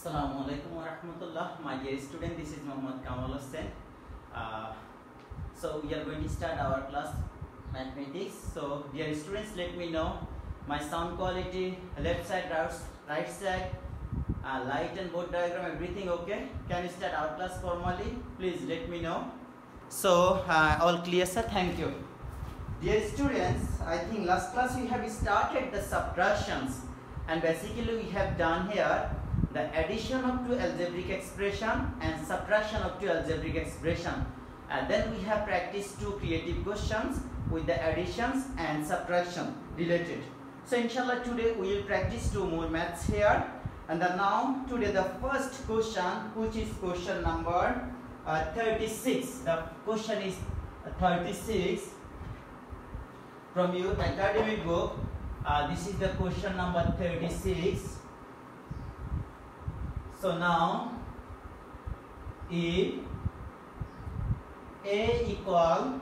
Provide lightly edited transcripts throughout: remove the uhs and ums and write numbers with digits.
Assalamualaikum warahmatullah. My dear student, this is Muhammad Kamal Hussain. So we are going to start our class mathematics. So dear students, let me know my sound quality, left side, right side, light and board diagram, everything okay? Can we start our class formally? Please let me know. So all clear, sir? Thank you. Dear students, I think last class we have started the subtractions, and basically we have done here the addition of two algebraic expression and subtraction of two algebraic expression, and then we have practiced two creative questions with the additions and subtraction related. So inshallah today we will practice two more maths here, and then now today the first question, which is question number 36. The question is 36 from your academic book. This is the question number 36. So now, if a equal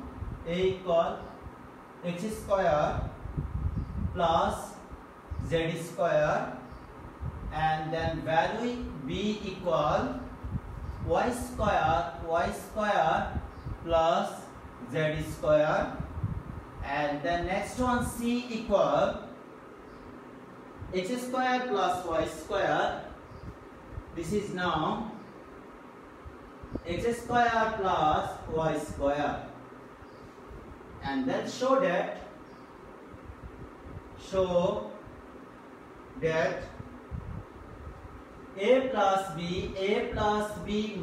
x square plus z square, and then value b equal y square plus z square, and then next one c equal x square plus y square. This is now x square plus y square, and then show that a plus b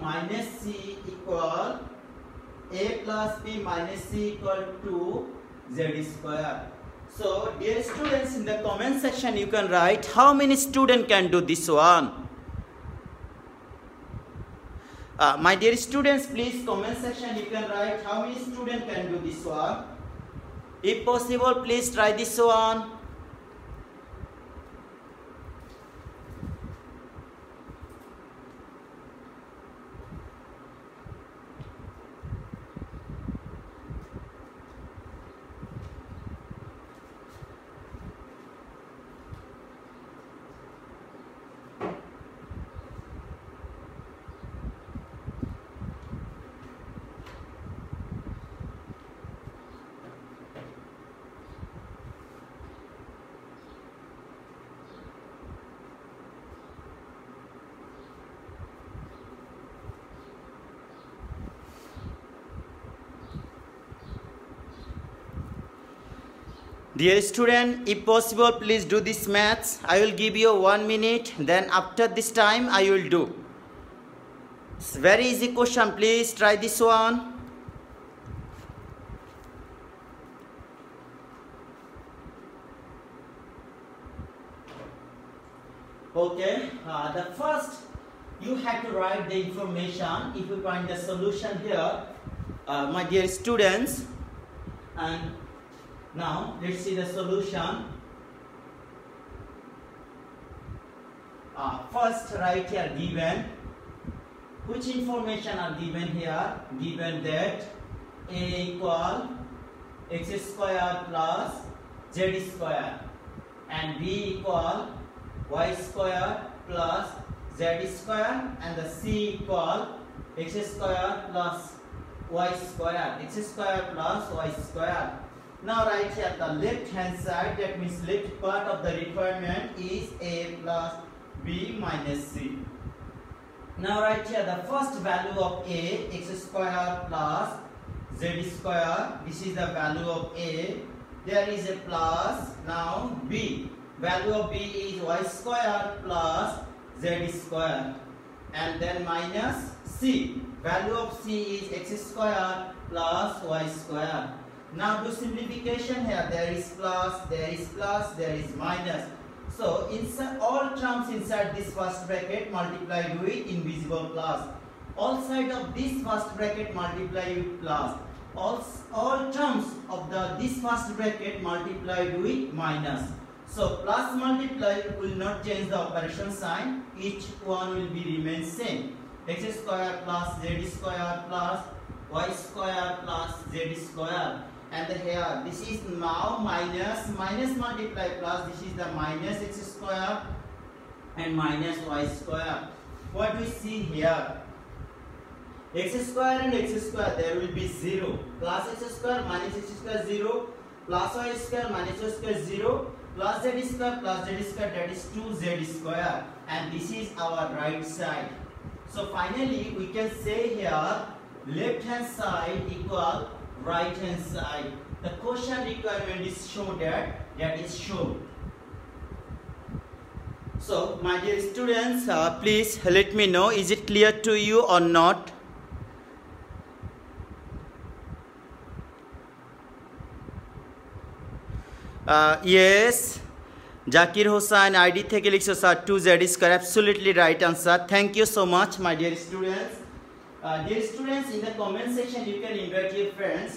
minus c equal to z square. So dear students, in the comment section you can write how many students can do this one. My dear students, please comment section you can write how many students can do this one. If possible, please try this one. Dear student, if possible, please do this maths. I will give you 1 minute. Then after this time, I will do. It's very easy question. Please try this one. Okay. The first, you have to write the information. If you find the solution here, my dear students, and now let's see the solution. First write here given. Which information are given here? Given that a equal x square plus z square, and b equal y square plus z square, and the c equal x square plus y square, y square. Now right here the left hand side, that means left part of the requirement is a plus b minus c. Now right here the first value of a, x square plus z square, this is the value of a. There is a plus. Now b, value of b is y square plus z square, and then minus c, value of c is x square plus y square. Now do simplification here. There is plus, there is plus, there is minus. So inside all terms inside this first bracket multiplied with invisible plus. All side of this first bracket multiplied with plus. All terms of this first bracket multiplied with minus. So plus multiply will not change the operation sign. Each one will be remain same. X square plus z square plus y square plus z square. And here this is now minus multiply plus, this is the minus x square and minus y square. what we see here, x square and x square, there will be 0, plus x square minus x square 0, plus y square minus y square 0, plus z square, that is 2z square, and this is our right side. So finally we can say here left hand side equal right hand side. The question requirement is shown that is shown. So my dear students, please let me know, is it clear to you or not? Yes, Zakir Hossain ID থেকে লিখছো sir 2z square, absolutely right answer. Thank you so much my dear students. Dear students, in the comment section you can invite your friends.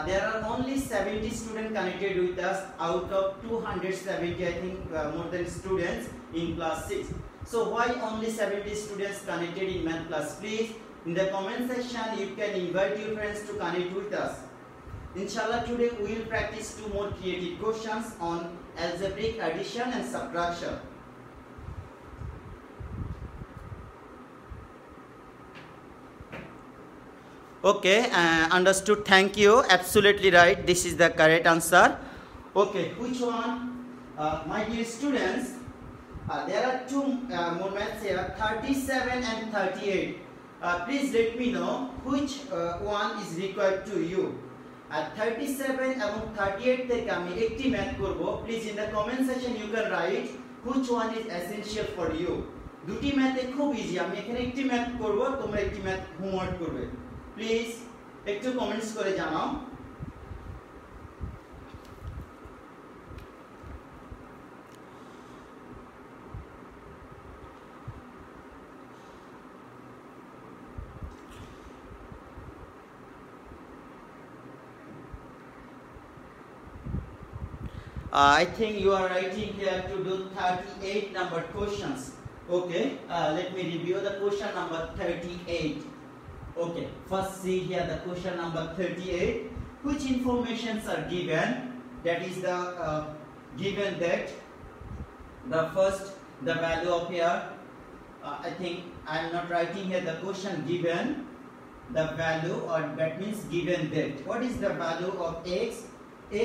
There are only 70 students connected with us out of 270, I think more than students in class 6. So why only 70 students connected in math class? Please, in the comment section you can invite your friends to connect with us. Inshallah, today we will practice 2 more creative questions on algebraic addition and subtraction. Okay, understood. Thank you. Absolutely right. This is the correct answer. Okay, which one? My dear students, there are 2 more maths here, 37 and 38. Please let me know which one is required to you. At 37 এবং 38 থেকে আমি একটি math করব. Please in the comment section you can write which one is essential for you. দুটি ম্যাথে খুব easy, আমি এখানে একটি ম্যাথ করব, তোমরা একটি ম্যাথ হোমওয়ার্ক করবে. প্লিজ একটু কমেন্টস করে জানাও. I think you are writing here to do 38 number questions. Okay, let me review the question number 38. Okay, first see here the question number 38. Which informations are given? That is the given that the first, the value of here, I think I am not writing here the question given, the value, or that means given that. What is the value of x?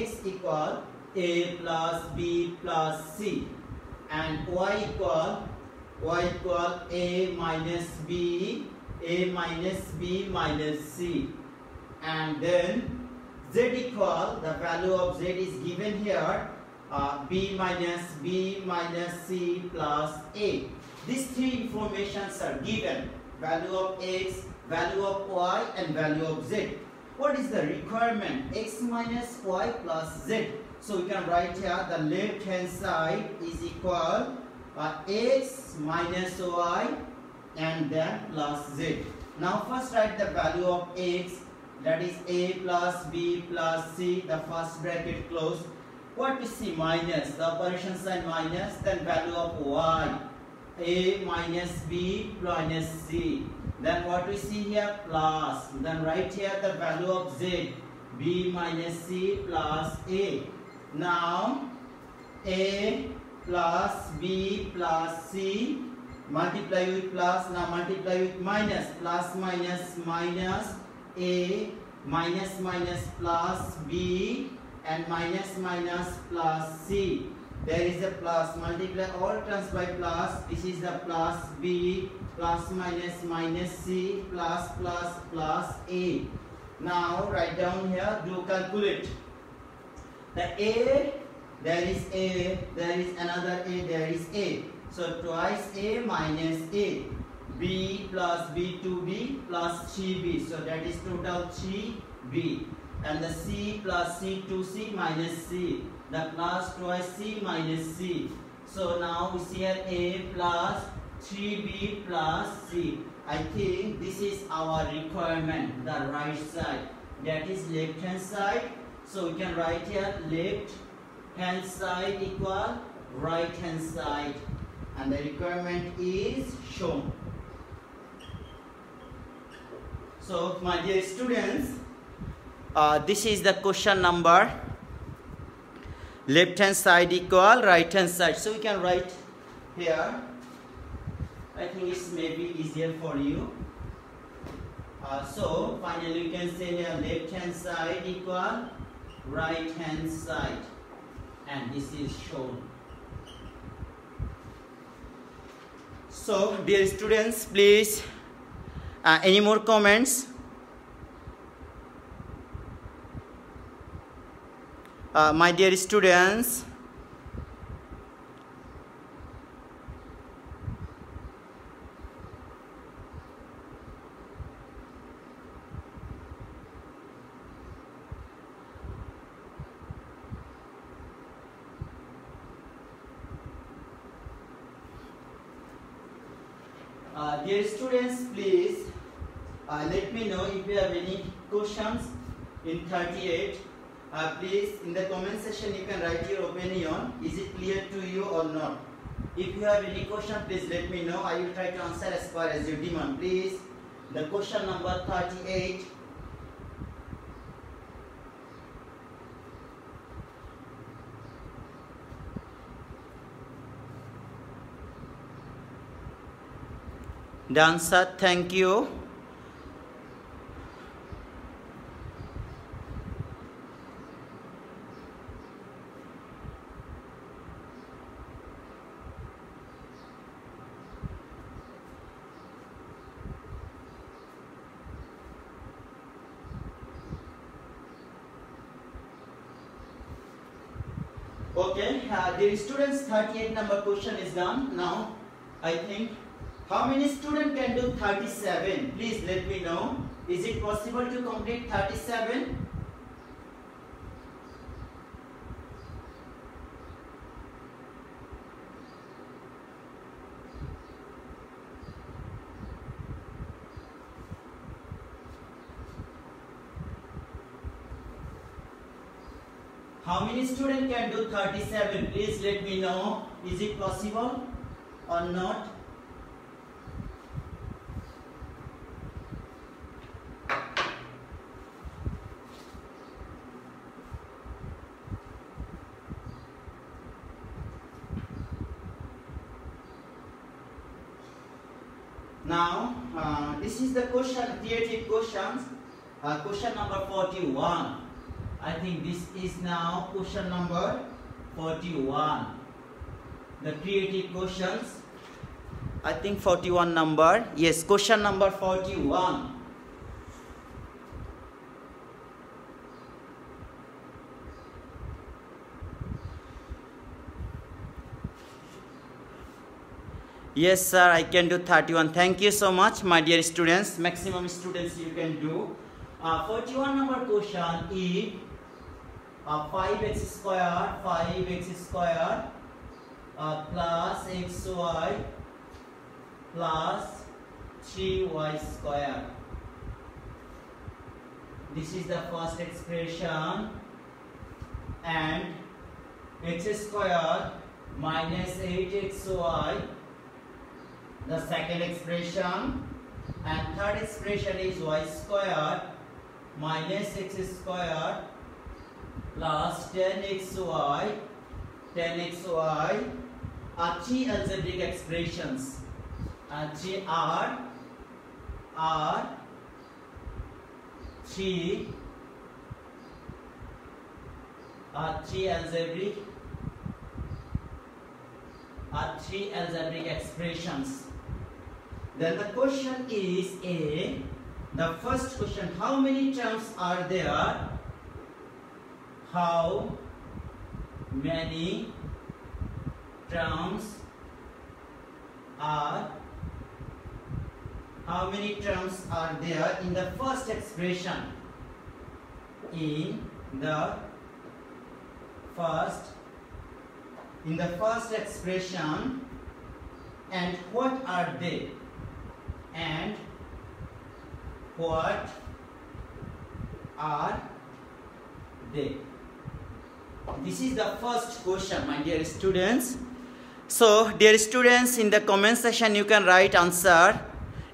X equal a plus b plus c, and y equal a minus b minus c, and then z equal, the value of z is given here, b minus c plus a. These 3 informations are given: value of x, value of y, and value of z. What is the requirement? X minus y plus z. So we can write here the left hand side is equal x minus y and then plus z. Now first write the value of x, that is a plus b plus c, the first bracket close. What we see? Minus, the operation sign minus, then value of y, a minus b minus c. Then what we see here? Plus, then write here the value of z, b minus c plus a. Now a plus b plus c, multiply with plus, now multiply with minus, plus minus minus a, minus minus plus b, and minus minus plus c. There is a plus, multiply all terms by plus, this is the plus b, plus minus minus c, plus plus plus a. Now write down here, do calculate. The a, there is a, there is another a, there is a. So twice a minus a, b plus b 2b plus 3b. So that is total 3b. And the c plus c 2c minus c. The plus twice c minus c. So now we see here a plus 3b plus c. I think this is our requirement, the right side. That is left hand side. So we can write here left hand side equal right hand side, and the requirement is shown. So my dear students, this is the question number, left hand side equal right hand side. So we can write here, I I think it's maybe easier for you. So finally you can say here left hand side equal right hand side, and this is shown. So dear students, please any more comments? My dear students, please let me know if you have any questions in 38. Please in the comment section you can write your opinion. Is it clear to you or not? If you have any question, please let me know. I will try to answer as far as you demand. Please, the question number 38. The answer, thank you. Okay, the students 38 number question is done. Now, I think how many students can do 37? Please let me know. Is it possible to complete 37? How many students can do 37? Please let me know. Is it possible or not? Now, this is the question, creative questions. Question number 41. I think this is now question number 41. The creative questions. I think 41 number. Yes, question number 41. Yes, sir, I can do 31. Thank you so much, my dear students. Maximum students you can do. 41 number question is 5x square plus xy plus 3y square. This is the first expression, and x square minus 8xy, the second expression, and third expression is y square minus x square plus 10xy are three algebraic expressions. Three are three algebraic expressions. Then the question is the first question, how many terms are there? How many terms are there in the first expression? In the first expression, and what are they? And what are they? This is the first question, my dear students. So, dear students, in the comment section you can write answer.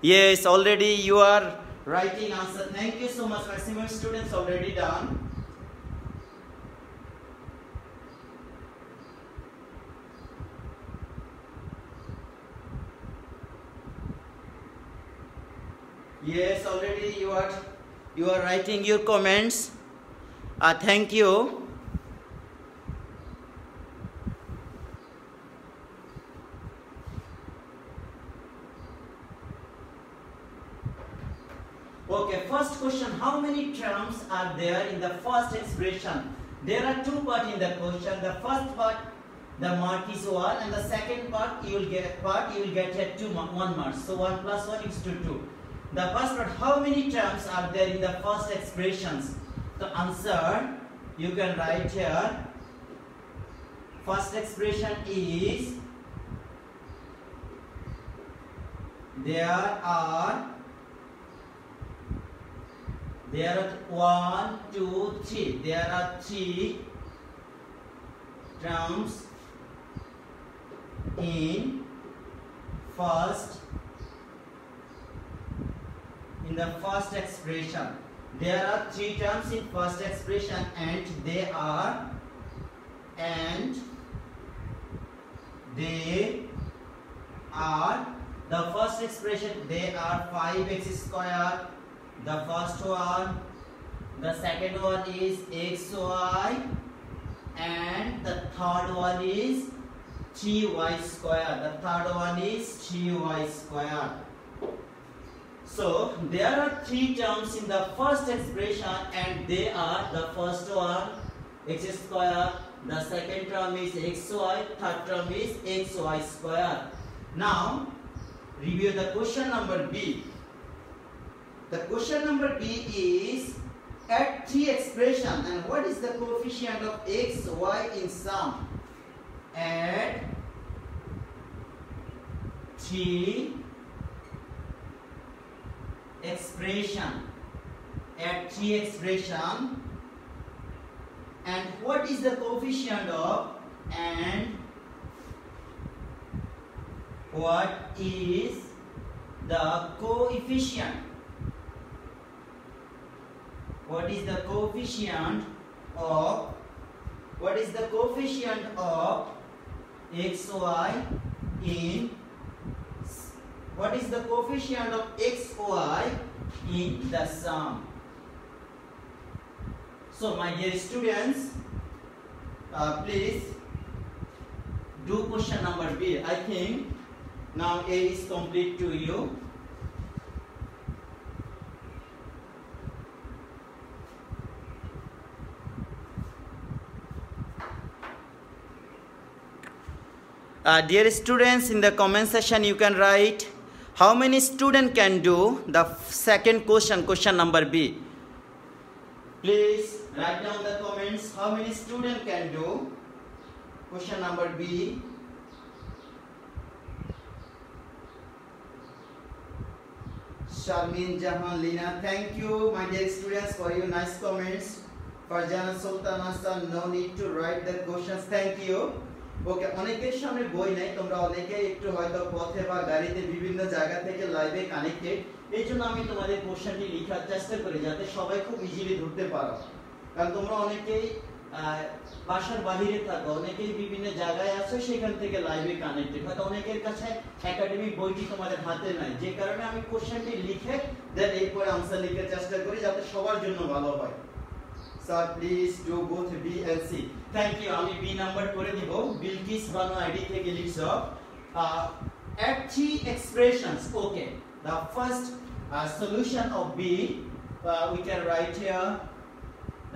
Yes, already you are writing answer. Thank you so much. Maximum students already done. Yes, already you are writing your comments. Thank you. Okay, first question, how many terms are there in the first expression? There are two parts in the question. The first part, the mark is 1, and the second part you will get at 1 mark. So 1 plus 1 is 2. The first part, how many terms are there in the first expressions? The answer you can write here. First expression is there are 1, 2, 3. There are 3 terms in the first expression. There are 3 terms in first expression, and they are the first expression. They are 5x square. The first one, the second one is xy, and the third one is 3y square. The third one is 3y square. So there are 3 terms in the first expression, and they are the first one x square, the second term is xy, third term is xy square. Now review the question number B. The question number B is add 3 expression, and what is the coefficient of x, y in sum? Add 3 expression. Add 3 expression, and what is the coefficient of, and what is the coefficient? What is the coefficient of xy in the sum? So my dear students, please do question number B. I think now A is complete to you. Dear students, in the comment section you can write how many students can do the second question number B. Please write down the comments how many students can do question number B. Sharmin Jahan Lina, thank you my dear students for your nice comments. Farjana Sultan Hassan, no need to write the questions, thank you. ওকে, অনেকের সামনে বই নাই, তোমরা অনেকেই একটু হয়তো পথে বা গাড়িতে বিভিন্ন জায়গা থেকে লাইভে কানেক্টেড, এইজন্য আমি তোমাদের কোশ্চেনটি লেখার চেষ্টা করি যাতে সবাই খুব ইজিলি ধরতে পারো। কারণ তোমরা অনেকেই বাসার বাইরে থাকো, অনেকেই বিভিন্ন জায়গায় আছো, সেখান থেকে লাইভে কানেক্টেড, হয়তো অনেকের কাছে একাডেমিক বইটি তোমাদের হাতে নাই, যে কারণে আমি কোশ্চেনটি লিখে দেন এরপরে আনসার লিখার চেষ্টা করি যাতে সবার জন্য ভালো হয়। Sir, please do both B and C. Thank you. আমি B নাম্বার করে দিব। বিলকিস বানু আইডি থেকে লিখছো। Add 3 expressions. Okay. The first solution of B, we can write here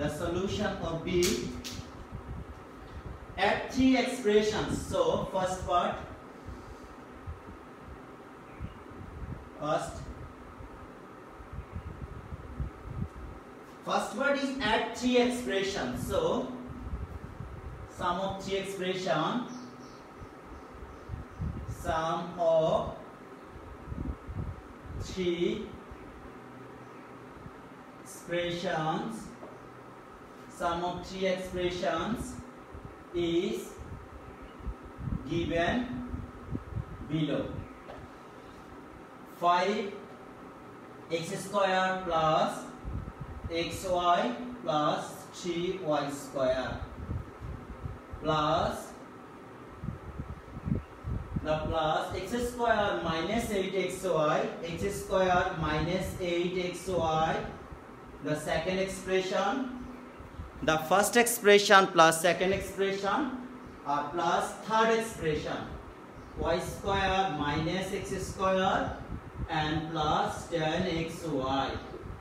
the solution of B. Add 3 expressions. So first part. First word is add 3 expressions. So sum of 3 expression. Sum of 3 expressions. Sum of 3 expressions is given below. 5x square plus xy plus 3y square plus the plus x square minus 8xy, x square minus 8xy, the second expression, the first expression plus second expression plus third expression, y square minus x square and plus 10xy.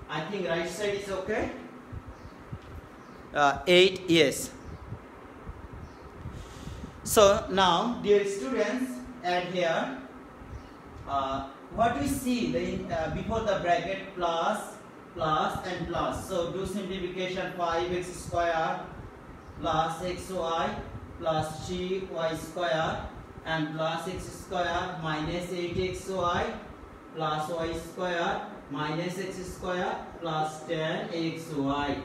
I think right side is okay. 8, yes. So now, dear students, add here what we see before the bracket plus and plus. So do simplification, 5x square plus xy plus 3y square and plus x square minus 8xy plus y square minus x square plus 10xy.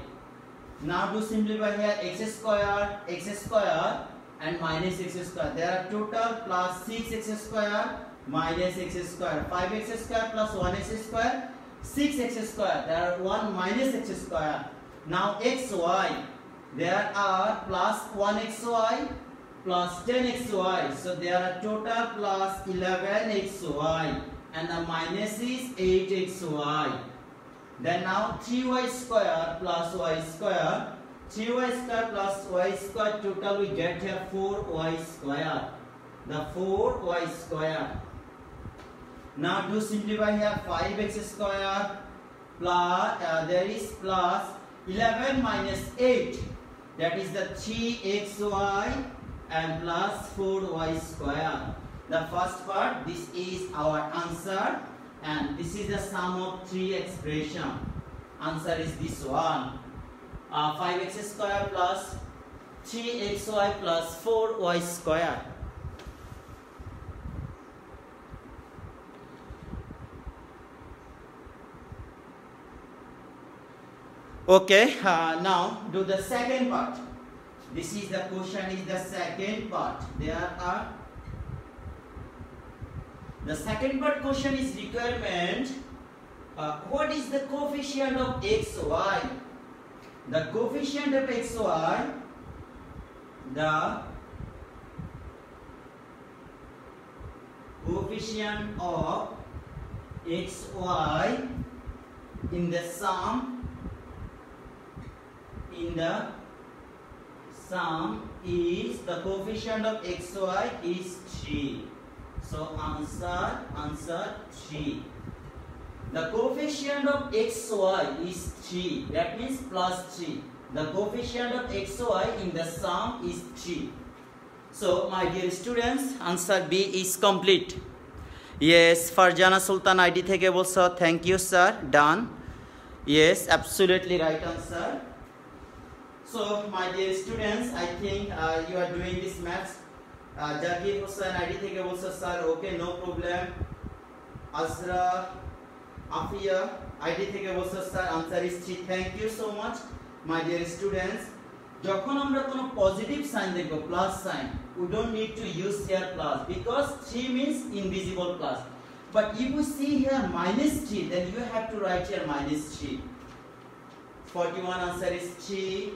Now do simplify here, x square and minus x square. There are total plus 6x square minus x square, 5x square plus 1x square, 6x square. There are 1 minus x square. Now xy, there are plus 1xy plus 10xy. So there are total plus 11xy and the minus is 8xy. Then now 3y square plus y square, 3y square plus y square, total we get here 4y square, the 4y square. Now do simplify here, 5x square plus there is plus 11 minus 8, that is the 3xy and plus 4y square. The first part, this is our answer, and this is the sum of 3 expression. Answer is this one. 5x square plus 3xy plus 4y square. Okay, now do the second part. This is the question, is the second part. The second part question is requirement. What is the coefficient of xy? The coefficient of xy, the coefficient of xy in the sum is, the coefficient of xy is 3. So answer 3. The coefficient of xy is 3. That means plus 3. The coefficient of xy in the sum is 3. So my dear students, answer B is complete. Yes, Farjana Sultan ID theke bolso. Thank you sir. Done. Yes, absolutely right answer. So my dear students, I think you are doing this maths. Zakir Hussain ID theke bolso sir. Okay, no problem. Azra Afia ID theke bolso sir. Answer is 3. Thank you so much my dear students. যখন আমরা কোনো positive sign দেখব, plus sign, we don't need to use here plus because 3 means invisible plus. But if we see here minus 3, then you have to write here minus 3. 41 answer is 3.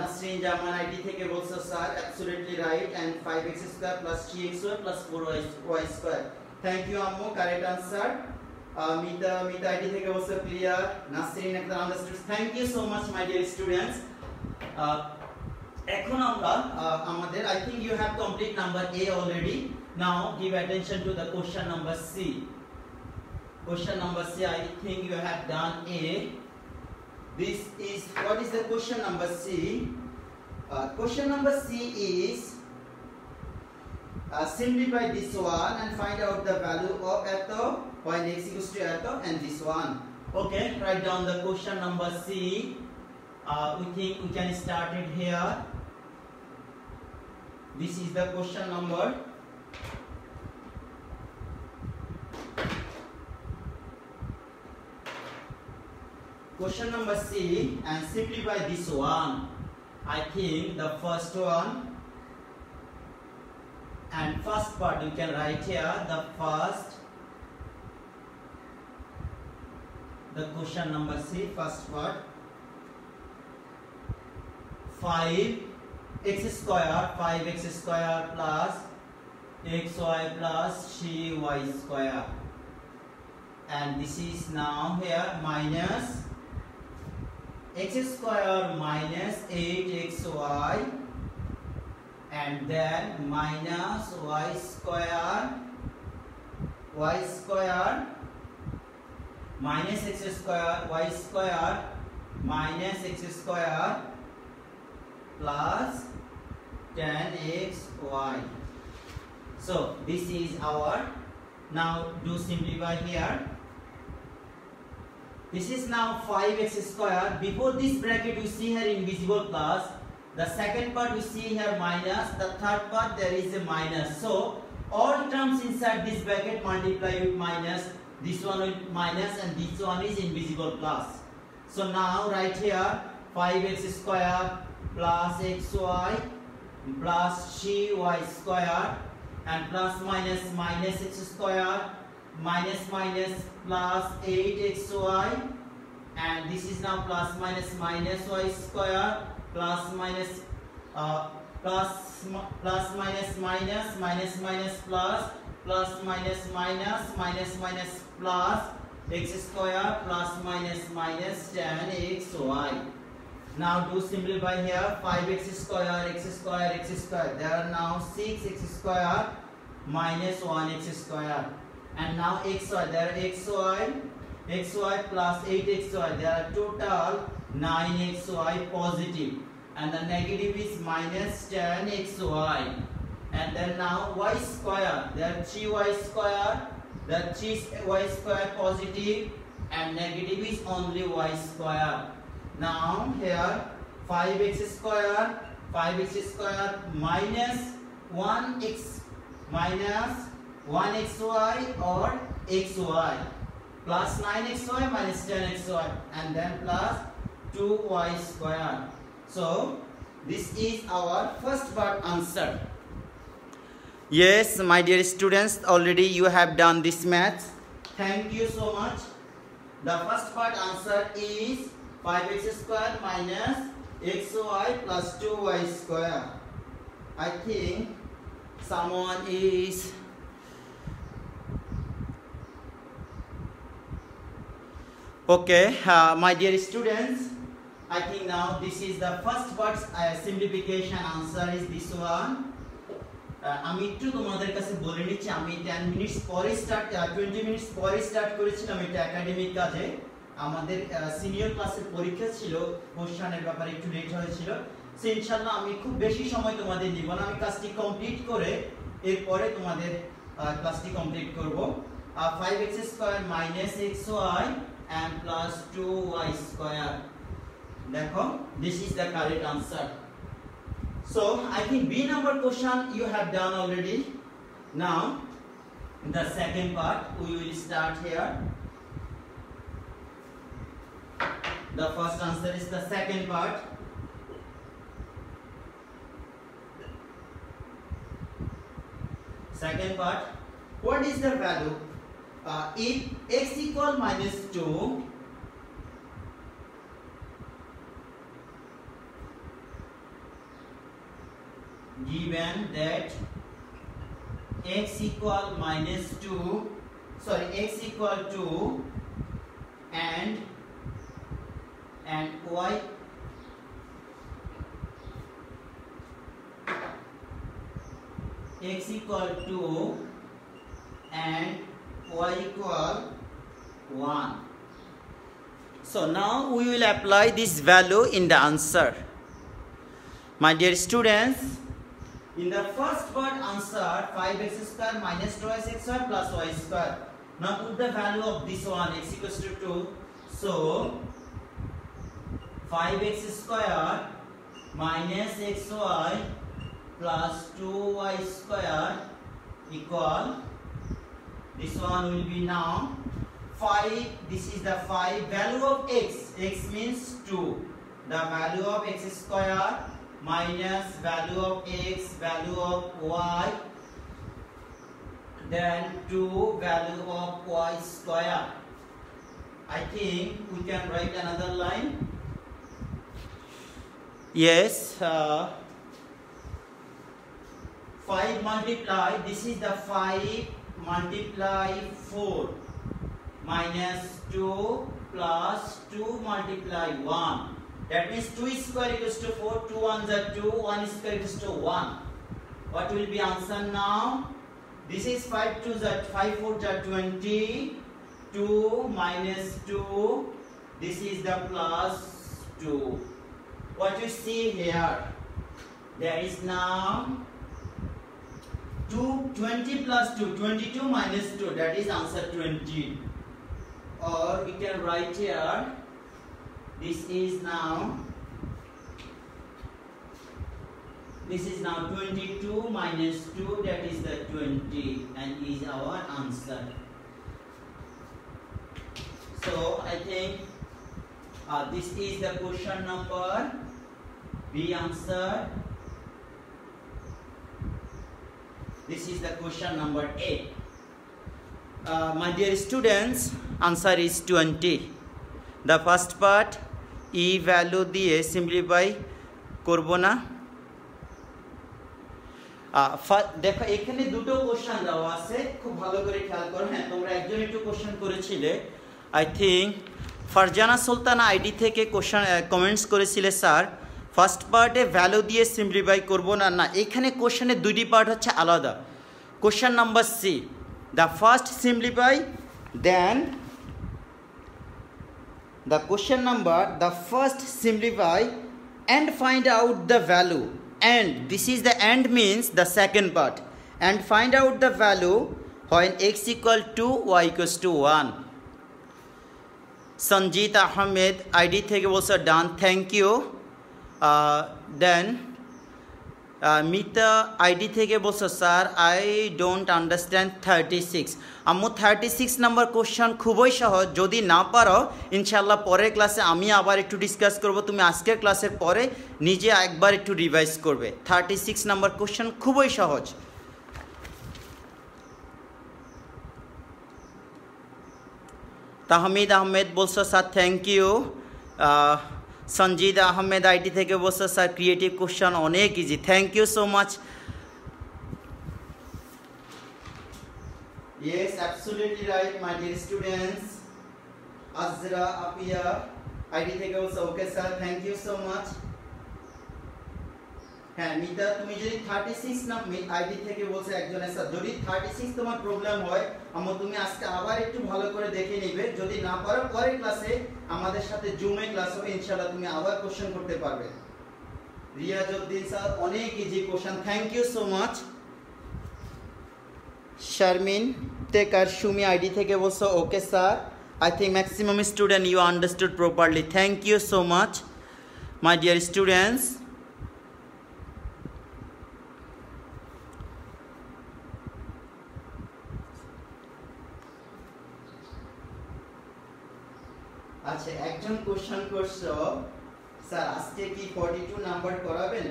Nasrin Jaman ID থেকে বলছো sir, absolutely right, and 5x square plus 3xy plus 4y square. Thank you আম্মু, correct answer. Mita ID থেকে বলছো clear. Nasrin একটা understood. Thank you so much my dear students. এখন আমরা আমাদের, I think you have complete number A already. Now give attention to the question number C. Question number C, I think you have done A. This is, what is the question number C? Question number C is simplify this one and find out the value of atto when x equals to atto and this one. Okay, write down the question number C. We think we can start it here. This is the question number. Question number C, and simplify this one. I think the first one and first part you can write here. The question number C, first part. 5x square plus xy plus 3y square, and this is now here minus x square minus 8xy, and then minus y square minus x square y square minus x square plus 10xy. So this is our, now do simplify here. This is now 5x square. Before this bracket you see here invisible plus, the second part you see here minus, the third part there is a minus. So all terms inside this bracket multiply with minus, this one with minus, and this one is invisible plus. So now right here 5x square plus xy plus 3y square, and plus minus minus x square minus minus plus 8xy, and this is now plus minus minus y square plus minus plus minus minus minus minus plus minus minus minus minus plus x square plus minus minus 10xy. Now do simplify here. 5x square x square x square, there are now 6x square minus 1x square, and now xy, there are xy plus 8xy, there are total 9xy positive, and the negative is minus 10xy, and then now y square, there are 3y square, the 3y square positive, and negative is only y square. Now here 5x square minus 1xy or xy plus 9xy minus 10xy, and then plus 2y square. So this is our first part answer. Yes, my dear students, already you have done this math. Thank you so much. The first part answer is 5x square minus xy plus 2y square. I think someone is okay. My dear students, I think now this is the first part simplification answer is this one. আমি একটু তোমাদের কাছে বলে নিচ্ছি, আমি 10 minutes পরে 20 minutes পরে start করেছিলাম এটা একাডেমিক কাজে। আমাদের সিনিয়র ক্লাসের পরীক্ষা ছিল, কোশ্চেনের ব্যাপারে একটু লেট হয়েছিল। সো ইনশাআল্লাহ আমি খুব বেশি সময় তোমাদের নিব না, আমি ক্লাসটি কমপ্লিট করে এরপরে তোমাদের ক্লাসটি কমপ্লিট করব। 5x square minus xy and plus 2y square. দেখো, this is the correct answer. So I think B number question you have done already. Now the second part we will start here. The first answer is the second part. Second part, what is the value if x equal minus 2 given that x equal minus 2, sorry, x equal 2 and y x equal 2 and y equal 1. So now we will apply this value in the answer. My dear students, in the first part answer 5x square minus 2xy plus y square. Now put the value of this one, x equals to 2. So 5x square minus xy plus 2y square equal, this one will be now 5, this is the 5, value of x means 2, the value of x square minus value of x, value of y, then 2 value of y square. I think we can write another line. Yes, 5 multiply, this is the 5 multiply 4 minus 2 plus 2 multiply 1. That means 2 square equals to 4, 2 1s are 2, 1 square equals to 1. What will be answer now? This is 5 2s are 5 4s are 20, 2 minus 2, this is the plus 2. What you see here? There is now 20 plus 2, 22 minus 2, that is answer 20. Or we can write here, this is now 22 minus 2, that is the 20, and is our answer. So I think this is the question number B answer. This is the question number A. My dear students, answer is 20. The first part, E value diye simplify korbo na. দেখো এখানে দুটো question দেওয়া আছে, খুব ভালো করে খেয়াল করো। হ্যাঁ, তোমরা একজন একটু কোশ্চেন করেছিলে, I think Farzana Sultana ID থেকে কোশ্চেন কমেন্টস করেছিলে স্যার ফার্স্ট পার্টে ভ্যালু দিয়ে সিম্পলিফাই করব না। না, এখানে কোশ্চেনের দুটি পার্ট হচ্ছে আলাদা। Question number C, the first simplify, then the question number, the first simplify and find out the value, and this is the and means the second part, and find out the value when x equal to y equals to 1. Sanjit Ahmed ID থেকে বলছে done, thank you. Then Mita ID থেকে বলছো sir I don't understand 36। আম্মু 36 number question খুবই সহজ, যদি না পারো ইনশাল্লাহ পরের ক্লাসে আমি আবার একটু ডিসকাস করব, তুমি আজকের ক্লাসের পরে নিজে একবার একটু রিভাইজ করবে। 36 নাম্বার কোশ্চেন খুবই সহজ। তাহমিদ আহমেদ বলছো sir thank you. Sanjid Ahmed IT থেকে বলছো স্যার ক্রিয়েটিভ কোশ্চেন অনেক easy, thank you so much. Yes, absolutely right, my dear students. Azra Apia ID থেকে বলছো okay sir, thank you so much. হ্যাঁ মিতা, তুমি যদি 36 নাম্বার আইডি থেকে বলছো একজনের স্যার যদি 36 তোমার প্রবলেম হয় আমো তুমি আজকে আবার একটু ভালো করে দেখে নিবে, যদি না পারো পরের ক্লাসে আমাদের সাথে জুমে ক্লাস হবে ইনশাআল্লাহ তুমি আবার কোশ্চেন করতে পারবে। রিয়াজউদ্দিন স্যার অনেক easy question, thank you so much. Sharmin Tekar Sumi ID থেকে বলছো okay sir, I think maximum student you understood properly, thank you so much my dear students. আচ্ছা, একজন কোশ্চেন করছো স্যার আজকে কি 42 নাম্বার করাবেন?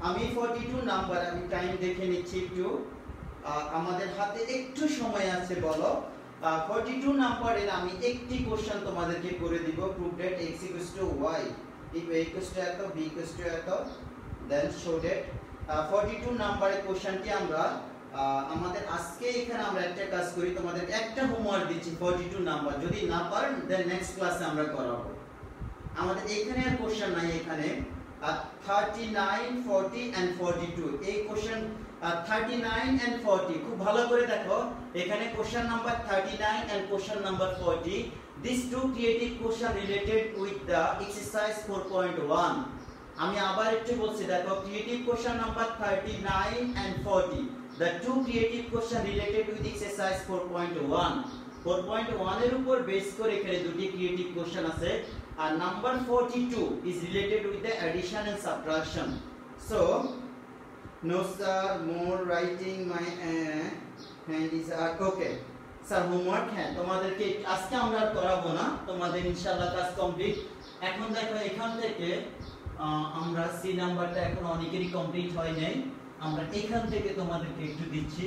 আমি 42 নাম্বার আমি টাইম দেখে নিচ্ছি একটু, আমাদের হাতে একটু সময় আছে বলো। 42 নাম্বারের আমি একটি কোশ্চেন তোমাদেরকে করে দিব, prove that x equals to y if a equals to এত b equals to এত, দেন শো দ্যাট 42 নাম্বারের কোশ্চেনটি আমরা আমাদের আজকে এখানে আমরা একটা কাজ করি, তোমাদের একটা হোমওয়ার্ক দিচ্ছি 42 নাম্বার, যদি না পারেন দেন নেক্সট ক্লাসে আমরা করাবো। আমাদের এখানে আর কোশ্চেন নাই, এখানে 39 40 and 42 এই কোশ্চেন 39 and 40 খুব ভালো করে দেখো, এখানে question number 39 and question number 40, these two creative question related with the exercise 4.1। আমি আবার একটু বলছি দেখো, creative question number 39 and 40, the two creative question related with exercise 4.1 এর উপর বেস করে এখানে দুটি ক্রিয়েটিভ কোশ্চেন আছে, আর number 42 is related with the addition and subtraction। So no sir, more writing my hand is okay sir, homework হ্যাঁ তোমাদেরকে আজকে আমরা আর করাবো না, তোমাদের ইনশাআল্লাহ কাজ কমপ্লিট। এখন দেখো এখান থেকে আমরা সি নাম্বারটা এখন অনেকেরই কমপ্লিট হয় নাই, আমরা এখান থেকে তোমাদেরকে একটু দিচ্ছি।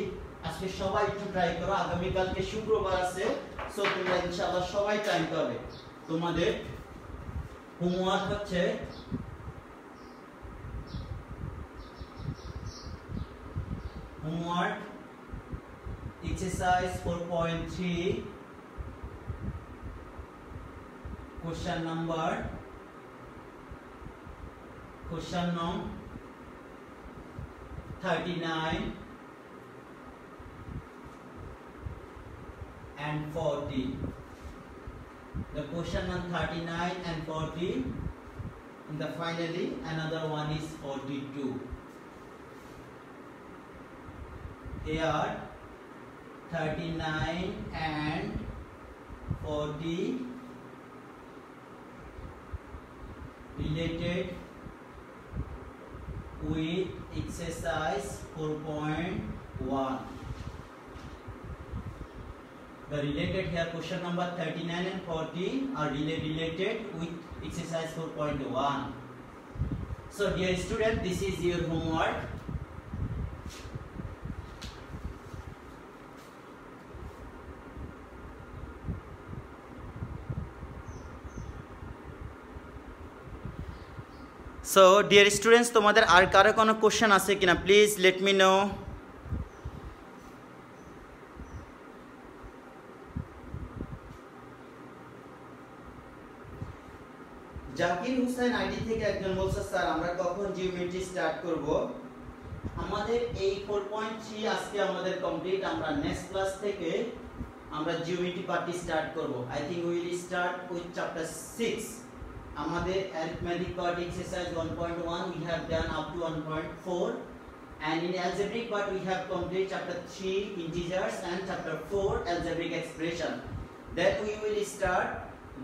আজকে সবাই একটু ট্রাই করো, আগামী কালকে শুক্রবার আছে, সো তোমরা ইনশাআল্লাহ সবাই টাইম পাবে। তোমাদের হোমওয়ার্ক হচ্ছে homework exercise 4.3 question number 39 and 40. The question on 39 and 40, and the finally another one is 42. Here 39 and 40 related with exercise 4.1. The related here question number 39 and 40 are related with exercise 4.1. So dear student, this is your homework. So dear students, তোমাদের আর কারো কোনো question আছে কিনা please let me no. Zakir Hossain ID থেকে একজন বলছে sir আমরা কখন জিওমেট্রি স্টার্ট করব। আমাদের এই 4.3 আজকে আমাদের কমপ্লিট, আমরা নেক্সট ক্লাস থেকে আমরা জিওমেট্রি পার্টি স্টার্ট করব। I think we will start with chapter 6। আমাদের arithmetic part exercise 1.1 we have done up to 1.4, and in algebraic part we have complete chapter 3 integers and chapter 4 algebraic expression. Then we will start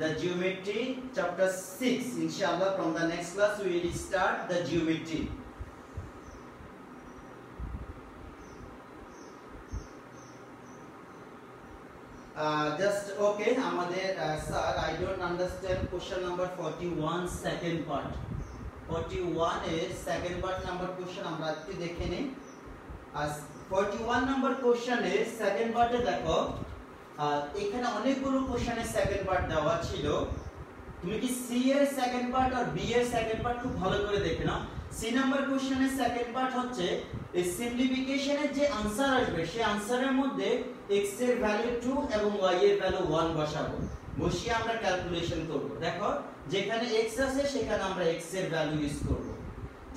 the geometry chapter 6 inshallah. From the next class we will start the geometry. Just okay আমাদের sir I don't understand question number 41 second part. 41 is second part number question আমরা একটু দেখে নেই। 41 number question is second part এ দেখো এখানে অনেকগুলো কোশ্চেনের second part দেওয়া ছিল। তুমি কি সি এর সেকেন্ড পার্ট আর বি এর সেকেন্ড পার্ট খুব ভালো করে দেখে নাও। সি নাম্বার কোশ্চেনের সেকেন্ড পার্ট হচ্ছে এই সিম্পলিফিকেশনের যে आंसर আসবে সেই आंसरের মধ্যে x এর ভ্যালু 2 এবং y এর ভ্যালু 1 বসাবো, বসিয়ে আমরা ক্যালকুলেশন করব। দেখো যেখানে x আছে সেখানে আমরা x এর ভ্যালু ইউজ করব,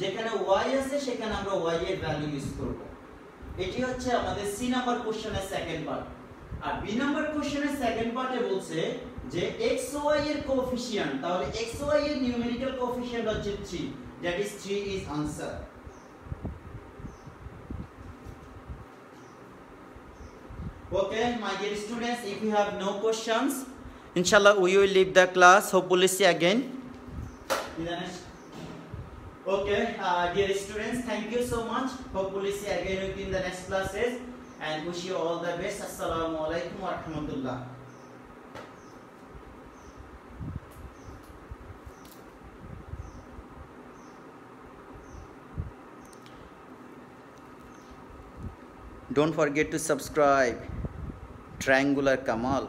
যেখানে y আছে সেখানে আমরা y এর ভ্যালু ইউজ করব। এটি হচ্ছে আমাদের সি নাম্বার কোশ্চেনের সেকেন্ড পার্ট। আর বি নাম্বার কোশ্চেনের সেকেন্ড পার্টে বলছে যে xy এর কোএফিসিয়েন্ট, তাহলে xy এর নিউমেরিক্যাল কোএফিসিয়েন্ট হচ্ছে 3, that is 3 is answer. Okay my dear students, if you have no questions inshallah we will leave the class, hopefully see again in the next. Okay dear students, thank you so much, hopefully see again with you in the next classes, and wish you all the best. Assalamu alaikum wa rahmatullah. Don't forget to subscribe Triangular Kamal.